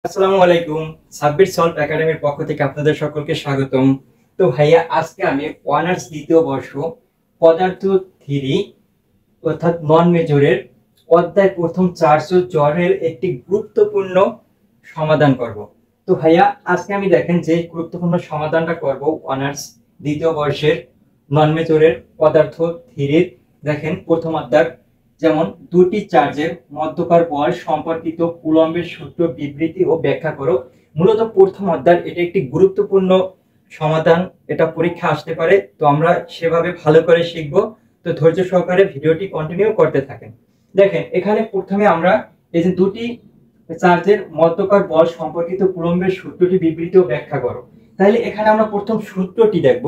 আসসালামু আলাইকুম। সাব্বির সলভ একাডেমির পক্ষ থেকে আপনাদের সকলকে স্বাগতম। তো ভাইয়া, আজকে আমি অনার্স দ্বিতীয় বর্ষ পদার্থ থিওরি অর্থাৎ নন মেজরের অধ্যায় প্রথম চার্জ ও জ্বরের একটি গুরুত্বপূর্ণ সমাধান করব। তো ভাইয়া, আজকে আমি দেখেন যে গুরুত্বপূর্ণ সমাধানটা করব অনার্স দ্বিতীয় বর্ষের নন মেজরের পদার্থ থিওরির। দেখেন প্রথম অধ্যায়, যেমন দুটি চার্জের মধ্যকার বল সম্পর্কিত কুলম্বের সূত্র বিবৃতি ও ব্যাখ্যা করো। মূলত প্রথম অধ্যায়, এটা একটি গুরুত্বপূর্ণ সমাধান, এটা পরীক্ষা আসতে পারে। তো আমরা সেভাবে ভালো করে শিখব। তো ধৈর্য সহকারে ভিডিওটি কন্টিনিউ করতে থাকেন। দেখেন এখানে প্রথমে আমরা এই যে দুটি চার্জের মধ্যকার বল সম্পর্কিত কুলম্বের সূত্রটি বিবৃতি ও ব্যাখ্যা করো। তাহলে এখানে আমরা প্রথম সূত্রটি দেখব।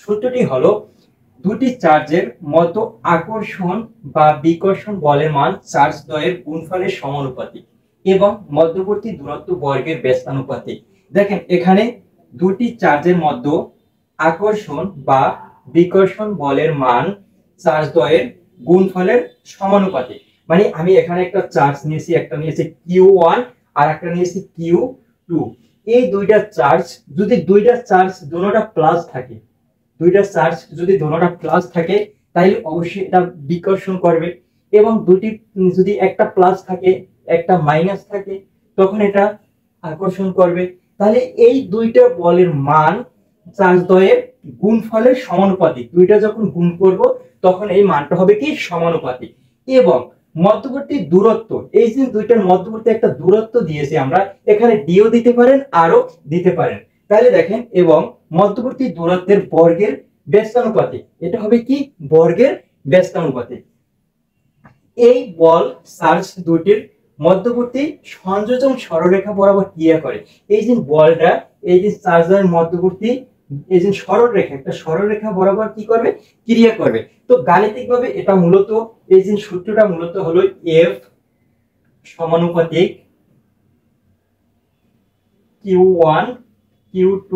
সূত্রটি হলো, দুটি চার্জের মধ্যে আকর্ষণ বা বিকর্ষণ বলের মান চার্জ দ্বয়ের গুণফলের সমানুপাতিক এবং মধ্যবর্তী দূরত্ব বর্গের ব্যস্তানুপাতিক। দেখেন এখানে দুটি চার্জের মধ্যে আকর্ষণ বা বিকর্ষণ বলের মান চার্জ দ্বয়ের গুণফলের সমানুপাতিক। মানে আমি এখানে একটা চার্জ নিয়েছি, একটা নিয়েছি Q1 আর একটা নিয়েছি Q2। এই দুইটা চার্জ যদি দুটোটা প্লাস থাকে, তাহলে অবশ্যই এটা বিকর্ষণ করবে। এবং দুটি যদি একটা প্লাস থাকে একটা মাইনাস থাকে, তখন এটা আকর্ষণ করবে। তাহলে এই দুইটা বলের মান চার্জ দ্বয়ের গুণফলের সমানুপাতিক। দুইটা যখন গুণ করব তখন এই মানটা হবে কি সমানুপাতিক। এবং মধ্যবর্তী দূরত্ব, এই যে দুইটার মধ্যবর্তী একটা দূরত্ব দিয়েছি আমরা, এখানে ডিও দিতে পারেন আরো দিতে পারেন। তাহলে দেখেন, এবং মধ্যবর্তী দূরত্বের বর্গের ব্যস্তানুপাতিক, এটা হবে কি বর্গের ব্যস্তানুপাতিক। এই বল চার্জ দুটির মধ্যবর্তী সংযোজন সরলরেখা বরাবর ক্রিয়া করে। এই যে বলটা, এই যে চার্জের মধ্যবর্তী এই যে সরলরেখা, একটা সরলরেখা বরাবর কি করবে, ক্রিয়া করবে। তো গাণিতিকভাবে এটা মূলত, এই যে সূত্রটা মূলত হলো F সমানুপাতিক Q1 Q2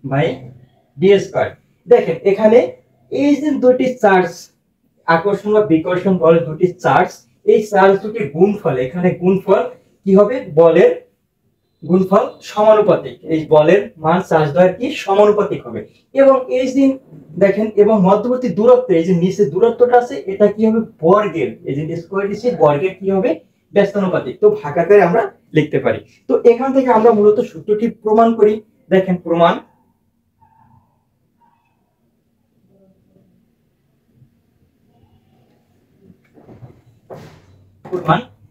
by D square. দেখেন এখানে এই যে দুটি চার্জ, আকর্ষণ বা বিকর্ষণ বল দুটি চার্জ, এই চার্জ দুটির গুণফল, এখানে গুণফল কি হবে, বলের গুণফল সমানুপাতিক। এই বলের মান চার্জ দ্বয়ের কি সমানুপাতিক হবে। এবং এই যে দেখেন, এবং মধ্যবর্তী দূরত্ব, এই যে নিচে দূরত্বটা আছে, এটা কি হবে বর্গের, এই যে স্কয়ার দিছি, বর্গের কি হবে ব্যস্তানুপাতিক। তো ভাগাকারে আমরা লিখতে পারি। তো এখান থেকে আমরা মূলত সূত্রটি প্রমাণ করি। দেখেন প্রমাণ,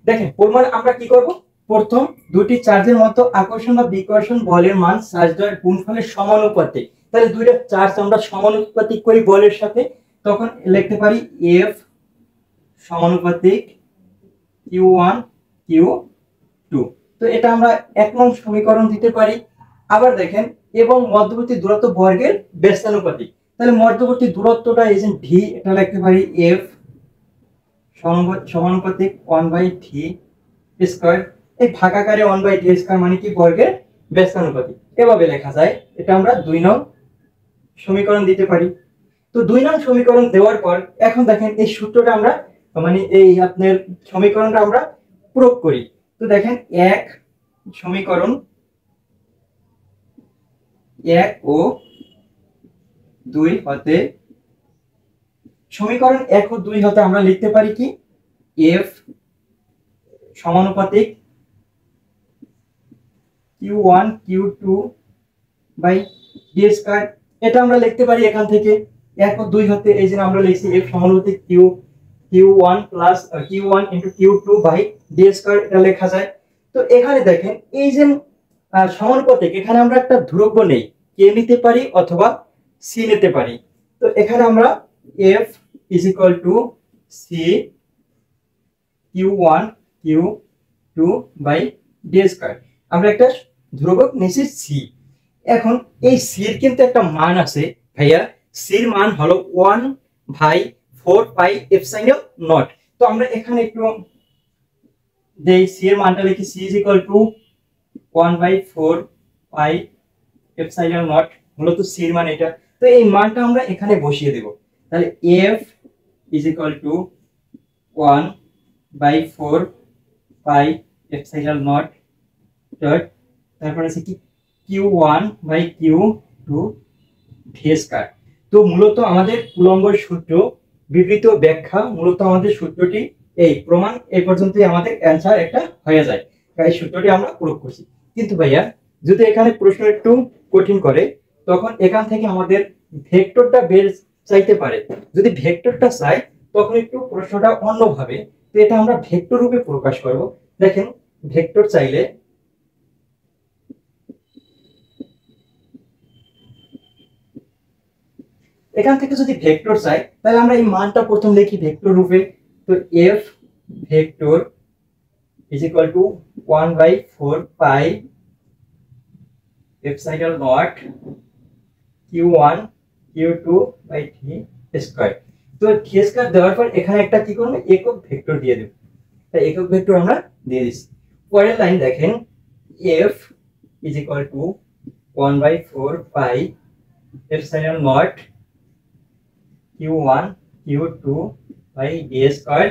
দেখেন প্রমাণ আমরা কি করব, প্রথম দুটি চার্জের মধ্যে আকর্ষণ বা বিকর্ষণ বলের মান চার্জ দ্বয়ের গুণফলের সমানুপাতিক। তাহলে দুইটা চার্জ আমরা সমানুপাতিক করি বলের সাথে, তখন লিখতে পারি F সমানুপাতিক Q1 Q2। তো এটা আমরা 1 নং সমীকরণ দিতে পারি। আবার দেখেন, এবং মধ্যবর্তী দূরত্ব বর্গের ব্যস্তানুপাতিক। তাহলে মধ্যবর্তী দূরত্বটা এই যে V, এটা লিখতে পারি F সমানুপাতিক 1/d স্কয়ার। এই ভাগাকারে 1/d স্কয়ার মানে কি বর্গের ব্যস্তানুপাতিক। এভাবে লেখা যায়। এটা আমরা 2 নং সমীকরণ দিতে পারি। তো 2 নং সমীকরণ দেওয়ার পর এখন দেখেন এই সূত্রটা আমরা, মানে এই আপনার সমীকরণটা আমরা প্রয়োগ করি। তো দেখেন সমীকরণ 1 ও 2 হতে, সমীকরণ 1 ও 2 হতে আমরা লিখতে পারি কি F সমানুপাতিক Q1 Q2 by d square. এটা আমরা লিখতে পারি এখান থেকে 1 ও 2 হতে, এই যে আমরা লিখছি F সমানুপাতিক Q1 plus Q1 into Q2 by d square, এটা লেখা যায়। তো এখানে দেখেন এই যে সমানুপাতিক, এখানে আমরা একটা ধ্রুবক নেই, K নিতে পারি অথবা C নিতে পারি। তো এখানে আমরা F is equal to C Q1 Q2 by d square. আমরা একটা ধ্রুবক নিয়েছি C। এখন এই C এর কিন্তু একটা মান আছে ভাইয়া, C এর মান হলো 1/4 পাই এপসাইলন নট। তো আমরা এখানে একটু দেই, C এর মানটা লিখি C is equal to 1/4 pi epsilon not, মূলত C এর মান এটা। তো এই মানটা আমরা এখানে বসিয়ে দেব। তাহলে F is equal to 1/4 pi epsilon not dot তারপর আছে কি Q1 by Q2 V square. তো মূলত আমাদের কুলম্বের সূত্র বিবৃত ব্যাখ্যা মূলত আমাদের সূত্রটি এই প্রমাণ এই পর্যন্তই আমাদের অ্যানসার একটা হয়ে যায়। এই সূত্রটি আমরা প্রয়োগ করছি। কিন্তু ভাইয়া যদি এখানে প্রশ্ন একটু কঠিন করে তখন এখান থেকে আমাদের ভেক্টরটা বের চাইতে পারে। যদি ভেক্টরটা চাই তখন একটু প্রশ্নটা অন্যভাবে, তো এটা আমরা ভেক্টর রূপে প্রকাশ করব। দেখেন ভেক্টর চাইলে এখান থেকে যদি ভেক্টর চাই তাহলে আমরা এই মানটা প্রথম লিখি ভেক্টর রূপে। তো f vector is equal to 1/4 pi epsilon naught q1 q2 by t square. তো t স্কয়ার দেওয়ার পর এখানে একটা কি করব, একক ভেক্টর দিয়ে দেব। তাই একক ভেক্টর আমরা দিয়ে দিছি। পরের লাইন দেখেন f is equal to 1/4 pi epsilon naught q1 q2 by d square.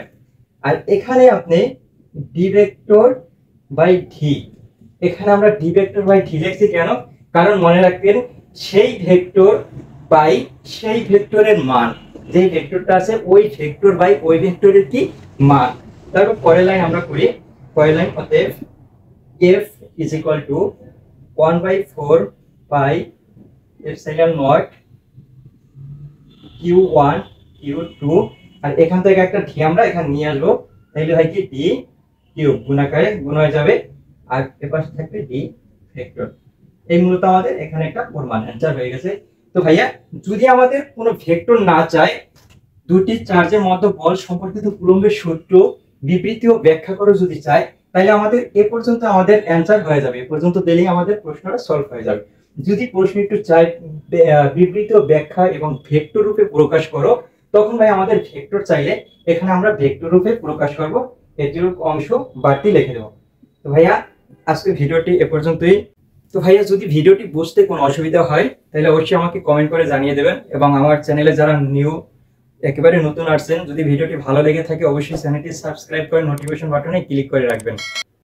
আর এখানে আপনি d ভেক্টর বাই d, এখানে আমরা d ভেক্টর বাই d লিখছি কেন, কারণ মনে রাখবেন সেই ভেক্টর বাই সেই ভেক্টরের মান, যে ভেক্টরটা আছে ওই ভেক্টর বাই ওই ভেক্টরের কি মান। তারপর পরের লাইন আমরা করি, পরের লাইন অতএব f is equal to 1/4 pi epsilon naught q1 q2, আর এখান থেকে একটা d আমরা এখানে নিয়ে আসবো, তাহলে হয় কি d কিউব গুণাকারে গুণ হয়ে যাবে, আর এর পাশে থাকবে d ভেক্টর। এই মূলত আমাদের এখানে একটা প্রমাণ অ্যানসার হয়ে গেছে। তো ভাইয়া যদি আমাদের কোনো ভেক্টর না চায়, দুটি চার্জের মধ্যে বল সম্পর্কিত কুলম্বের সূত্র বিবৃতি ও ব্যাখ্যা করে যদি চায় তাহলে আমাদের এ পর্যন্ত আমাদের অ্যানসার হয়ে যাবে। এ পর্যন্ত দিলেই আমাদের প্রশ্নটা সলভ হয়ে যাবে। যদি প্রশ্ন একটু চাই বিবৃতি ও ব্যাখ্যা এবং ভেক্টর রূপে প্রকাশ করো, তখন ভাই আমাদের ভেক্টর চাইলে এখানে আমরা ভেক্টর রূপে প্রকাশ করব, এটির অংশ বাড়তি লিখে দেব। তো ভাইয়া আজকে ভিডিওটি এ পর্যন্তই। তো ভাইয়া যদি ভিডিওটি বুঝতে কোনো অসুবিধা হয় তাহলে অবশ্যই আমাকে কমেন্ট করে জানিয়ে দেবেন, এবং আমার চ্যানেলে যারা একেবারে নতুন আসছেন, যদি ভিডিওটি ভালো লেগে থাকে অবশ্যই চ্যানেলটি সাবস্ক্রাইব করে নোটিফিকেশন বাটনে ক্লিক করে রাখবেন।